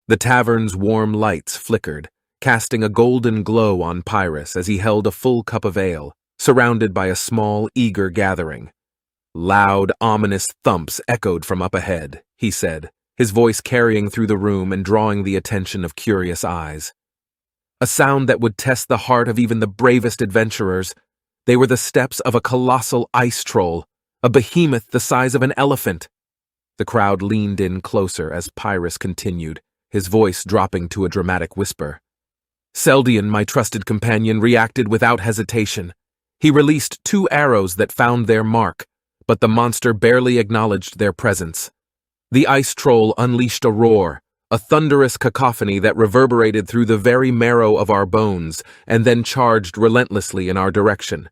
The tavern's warm lights flickered, casting a golden glow on Pyrus as he held a full cup of ale, surrounded by a small, eager gathering. Loud, ominous thumps echoed from up ahead, he said, his voice carrying through the room and drawing the attention of curious eyes. A sound that would test the heart of even the bravest adventurers. They were the steps of a colossal ice troll, a behemoth the size of an elephant. The crowd leaned in closer as Pyrus continued, his voice dropping to a dramatic whisper. Seldian, my trusted companion, reacted without hesitation. He released 2 arrows that found their mark, but the monster barely acknowledged their presence. The ice troll unleashed a roar, a thunderous cacophony that reverberated through the very marrow of our bones and then charged relentlessly in our direction.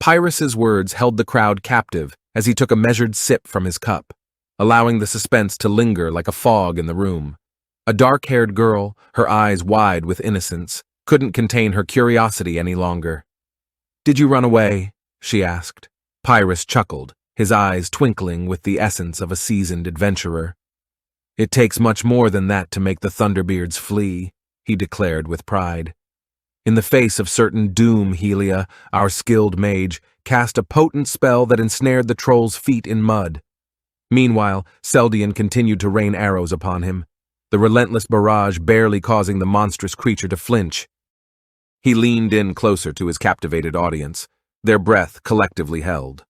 Pyrus's words held the crowd captive as he took a measured sip from his cup, allowing the suspense to linger like a fog in the room. A dark-haired girl, her eyes wide with innocence, couldn't contain her curiosity any longer. "Did you run away?" she asked. Pyrus chuckled, his eyes twinkling with the essence of a seasoned adventurer. "It takes much more than that to make the Thunderbeards flee," he declared with pride. In the face of certain doom, Helia, our skilled mage, cast a potent spell that ensnared the troll's feet in mud. Meanwhile, Seldian continued to rain arrows upon him, the relentless barrage barely causing the monstrous creature to flinch. He leaned in closer to his captivated audience, their breath collectively held.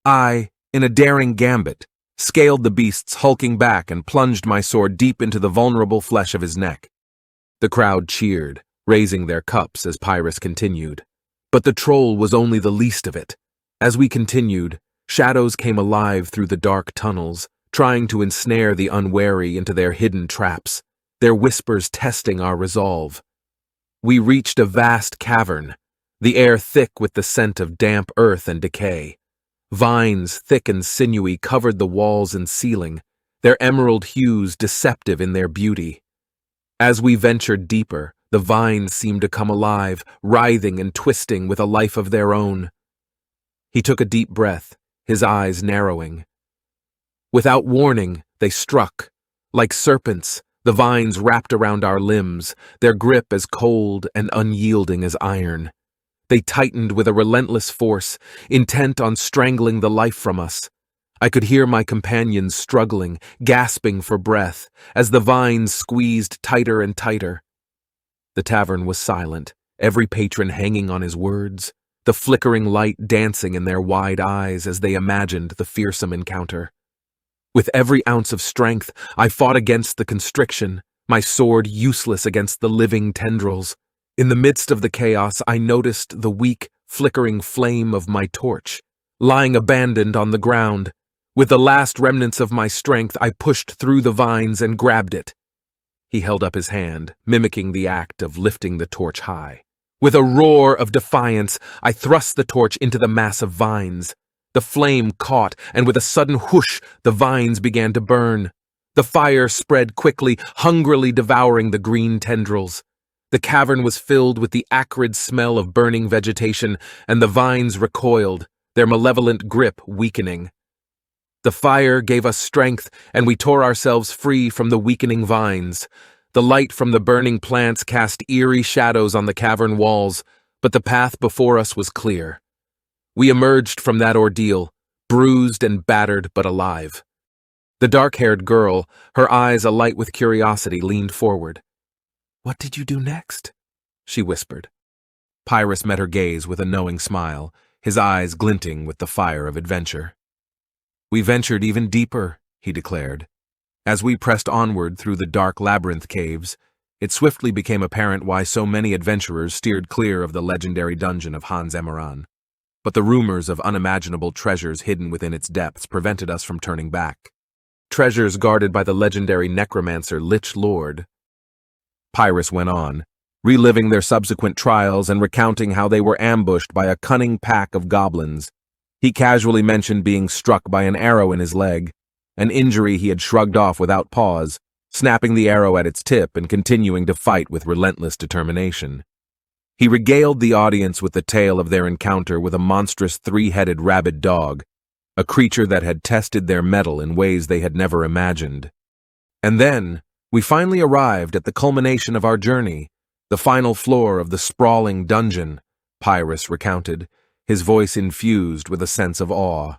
I, in a daring gambit, scaled the beast's hulking back and plunged my sword deep into the vulnerable flesh of his neck. The crowd cheered, raising their cups as Pyrus continued. But the troll was only the least of it. As we continued, shadows came alive through the dark tunnels, trying to ensnare the unwary into their hidden traps, their whispers testing our resolve. We reached a vast cavern, the air thick with the scent of damp earth and decay. Vines, thick and sinewy, covered the walls and ceiling, their emerald hues deceptive in their beauty. As we ventured deeper, the vines seemed to come alive, writhing and twisting with a life of their own. He took a deep breath, his eyes narrowing. Without warning, they struck. Like serpents, the vines wrapped around our limbs, their grip as cold and unyielding as iron. They tightened with a relentless force, intent on strangling the life from us. I could hear my companions struggling, gasping for breath, as the vines squeezed tighter and tighter. The tavern was silent, every patron hanging on his words, the flickering light dancing in their wide eyes as they imagined the fearsome encounter. With every ounce of strength, I fought against the constriction, my sword useless against the living tendrils. In the midst of the chaos, I noticed the weak, flickering flame of my torch, lying abandoned on the ground. With the last remnants of my strength, I pushed through the vines and grabbed it. He held up his hand, mimicking the act of lifting the torch high. With a roar of defiance, I thrust the torch into the mass of vines. The flame caught, and with a sudden whoosh, the vines began to burn. The fire spread quickly, hungrily devouring the green tendrils. The cavern was filled with the acrid smell of burning vegetation, and the vines recoiled, their malevolent grip weakening. The fire gave us strength, and we tore ourselves free from the weakening vines. The light from the burning plants cast eerie shadows on the cavern walls, but the path before us was clear. We emerged from that ordeal, bruised and battered but alive. The dark-haired girl, her eyes alight with curiosity, leaned forward. "What did you do next?" she whispered. Pyrus met her gaze with a knowing smile, his eyes glinting with the fire of adventure. "We ventured even deeper," he declared. As we pressed onward through the dark labyrinth caves, it swiftly became apparent why so many adventurers steered clear of the legendary dungeon of Hanz Emoran. But the rumors of unimaginable treasures hidden within its depths prevented us from turning back. Treasures guarded by the legendary necromancer Lich Lord. Pyrus went on, reliving their subsequent trials and recounting how they were ambushed by a cunning pack of goblins. He casually mentioned being struck by an arrow in his leg, an injury he had shrugged off without pause, snapping the arrow at its tip and continuing to fight with relentless determination. He regaled the audience with the tale of their encounter with a monstrous three-headed rabid dog, a creature that had tested their mettle in ways they had never imagined. And then, We finally arrived at the culmination of our journey, the final floor of the sprawling dungeon, Pyrus recounted, his voice infused with a sense of awe.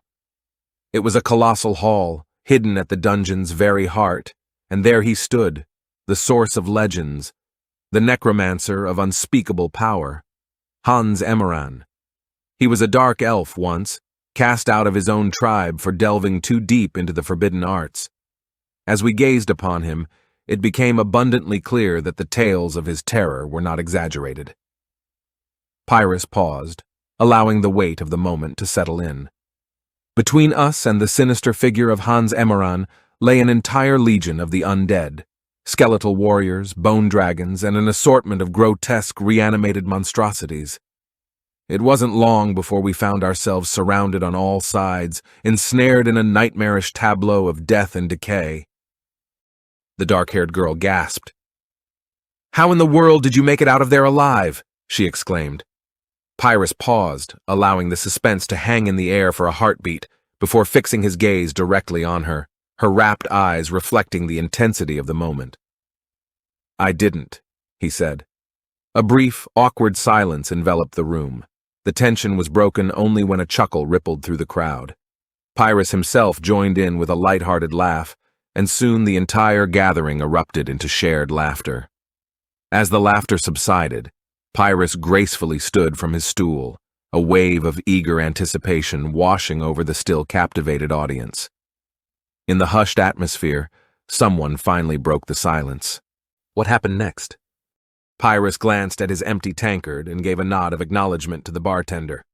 It was a colossal hall, hidden at the dungeon's very heart, and there he stood, the source of legends, the necromancer of unspeakable power, Hanz Emoran. He was a dark elf once, cast out of his own tribe for delving too deep into the forbidden arts. As we gazed upon him, it became abundantly clear that the tales of his terror were not exaggerated. Pyrus paused, allowing the weight of the moment to settle in. Between us and the sinister figure of Hanz Emoran lay an entire legion of the undead, skeletal warriors, bone dragons, and an assortment of grotesque reanimated monstrosities. It wasn't long before we found ourselves surrounded on all sides, ensnared in a nightmarish tableau of death and decay. The dark-haired girl gasped. "How in the world did you make it out of there alive?" she exclaimed. Pyrus paused, allowing the suspense to hang in the air for a heartbeat, before fixing his gaze directly on her, her rapt eyes reflecting the intensity of the moment. "I didn't," he said. A brief, awkward silence enveloped the room. The tension was broken only when a chuckle rippled through the crowd. Pyrus himself joined in with a light-hearted laugh, and soon the entire gathering erupted into shared laughter. As the laughter subsided, Pyrus gracefully stood from his stool, a wave of eager anticipation washing over the still captivated audience. In the hushed atmosphere, someone finally broke the silence. What happened next? Pyrus glanced at his empty tankard and gave a nod of acknowledgement to the bartender.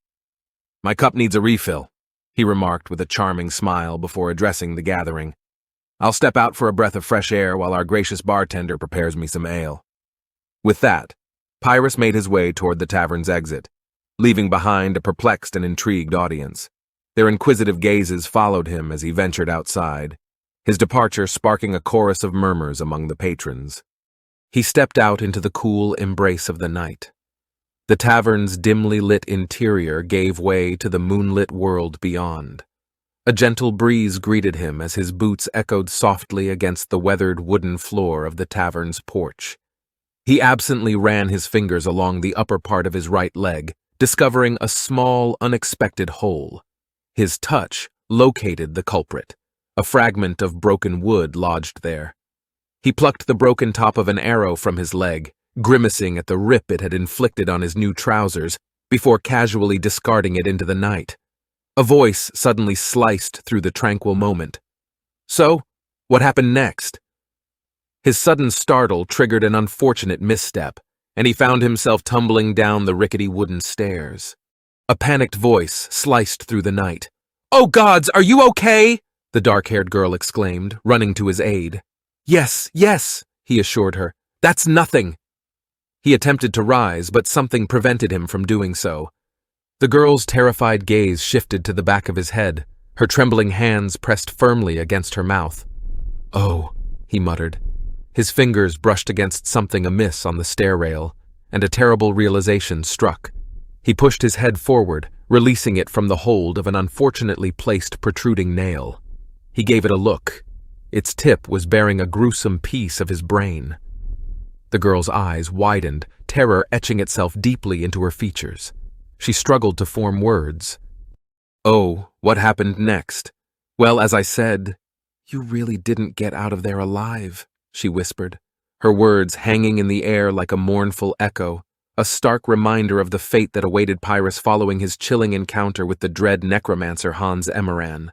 "My cup needs a refill," he remarked with a charming smile before addressing the gathering. "I'll step out for a breath of fresh air while our gracious bartender prepares me some ale." With that, Pyrus made his way toward the tavern's exit, leaving behind a perplexed and intrigued audience. Their inquisitive gazes followed him as he ventured outside, his departure sparking a chorus of murmurs among the patrons. He stepped out into the cool embrace of the night. The tavern's dimly lit interior gave way to the moonlit world beyond. A gentle breeze greeted him as his boots echoed softly against the weathered wooden floor of the tavern's porch. He absently ran his fingers along the upper part of his right leg, discovering a small, unexpected hole. His touch located the culprit, a fragment of broken wood lodged there. He plucked the broken top of an arrow from his leg, grimacing at the rip it had inflicted on his new trousers, before casually discarding it into the night. A voice suddenly sliced through the tranquil moment. "So, what happened next?" His sudden startle triggered an unfortunate misstep, and he found himself tumbling down the rickety wooden stairs. A panicked voice sliced through the night. "Oh gods, are you okay?" the dark-haired girl exclaimed, running to his aid. Yes, he assured her. "That's nothing." He attempted to rise, but something prevented him from doing so. The girl's terrified gaze shifted to the back of his head, her trembling hands pressed firmly against her mouth. "Oh," he muttered. His fingers brushed against something amiss on the stair rail, and a terrible realization struck. He pushed his head forward, releasing it from the hold of an unfortunately placed protruding nail. He gave it a look. Its tip was bearing a gruesome piece of his brain. The girl's eyes widened, terror etching itself deeply into her features. She struggled to form words. "Oh, what happened next? Well, as I said, you really didn't get out of there alive," she whispered, her words hanging in the air like a mournful echo, a stark reminder of the fate that awaited Pyrus following his chilling encounter with the dread necromancer Hanz Emoran.